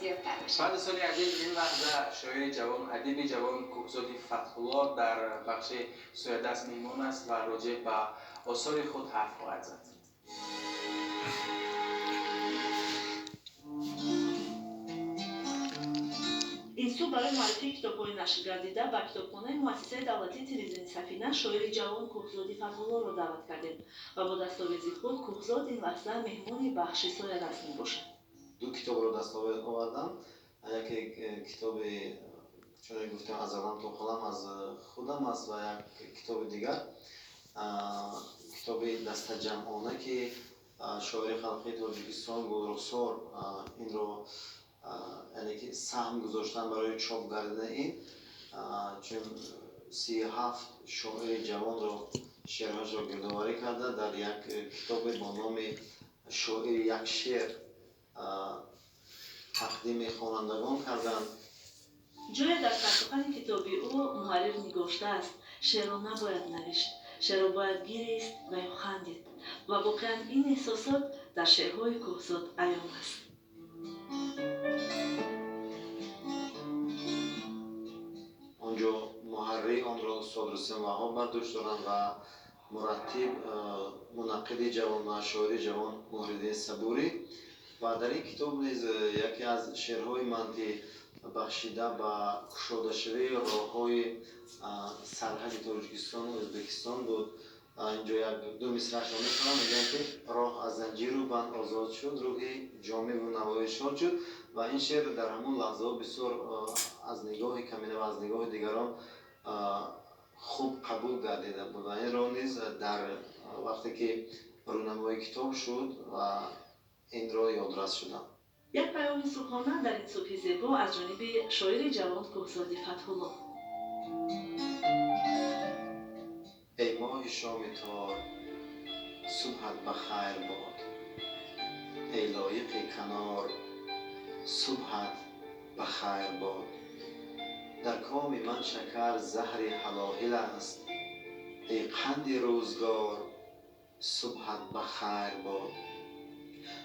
زیادتر بشه. بعد سال عدید این لحظه شاعر جوان ادیب جوان کوهزاد فتح‌الله در بخش سویدست میهمان است و راجع به آثار خود حرف خواهد زد. این سو برای معرفی کتاب‌های نشر گردیده به کتابخانه مؤسسه دولتی تلویزیونی سفینه شاعر جوان کوهزاد فتح‌الله را دعوت کردیم و با دستاویزی خود کوهزاد این لحظه مهمان بخش سویدست میباشد. دو کتاب رو دستاورد آوردم. یکی کتاب چون گفتم از علم تا قلم از خودم است و یک کتاب دیگر کتاب دسته جمعانه که شاعر خلقی تاجیکستان با رخسار این رو یعنی که سهم گذاشتن برای چاپ کردن این چون 37 شاعر جوان رو شعرهاش رو گردآوری کرده در یک کتاب با نام شاعر یک شعر تقدیم خوانندگان کردند. جای در سرسخن کتابی او محرر نگاشته است شعر را نباید نوشت، شعر را باید گریست و یا خندید و واقعا این احساسات در شعرهای کوهزاد عیان است. آنجا محرر آن را صدرحسین وهاب برداشت دارند و مرتب منقد جوان و شاعر جوان مهرالدین صبوری و در این کتاب نیز یکی از شعرهای من که بخشیده به کشاده شوی راه‌های سرحد تاجیکستان و ازبکستان بود. اینجا یک دو مصرعش را می‌خوانم میگن که راه از زنجیر و بند آزاد شد، روحی جامع و نوای شاد شد و این شعر در همون لحظه بسیار از نگاه کمینه و از نگاه دیگران خوب قبول گردیده بود و این را نیز در وقتی که رونمایی کتاب شد و این را یادرس شدم. یک پیام صبحانه در این صبح زیبا از جانب شاعر جوان کوهزاد فتح‌الله. ای ماه شام تار صبحت بخیر باد، ای لایق کنار صبحت بخیر باد. در کام من شکر زهر هلاهل است، ای قند روزگار صبحت بخیر باد.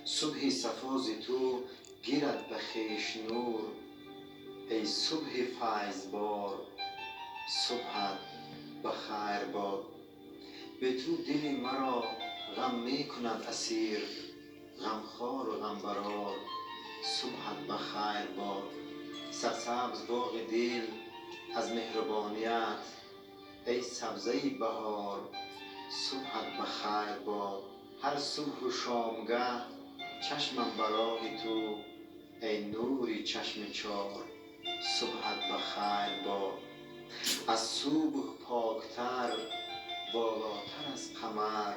صبح صفاز تو گیرد به خویش نور، ای صبح فیضبار صبحت بخیر باد. به تو دل مرا غم می کند اسیر، غمخوار و غمبرار صبحت بخیر باد. سرسبز باغ دل از مهربانیت، ای سبزه بهار صبحت بخیر باد. هر صبح و شامگه چشمم بر راه تو، ای نوری چشم چار صبحت بخیر باد. از صبح پاکتر والاتر از قمر،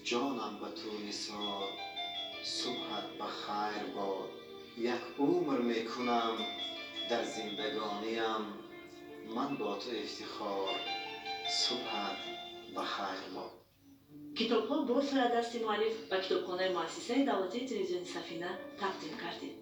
جانم به تو نثار صبحت بخیر باد. یک عمر می کنم در زندگانیم، من با تو افتخار صبحت بخیر باد. کتاب‌ها با سویدست مؤلف و کتابخانه مؤسسه دولتی تلویزیونی سفینه تقدیم کردیم.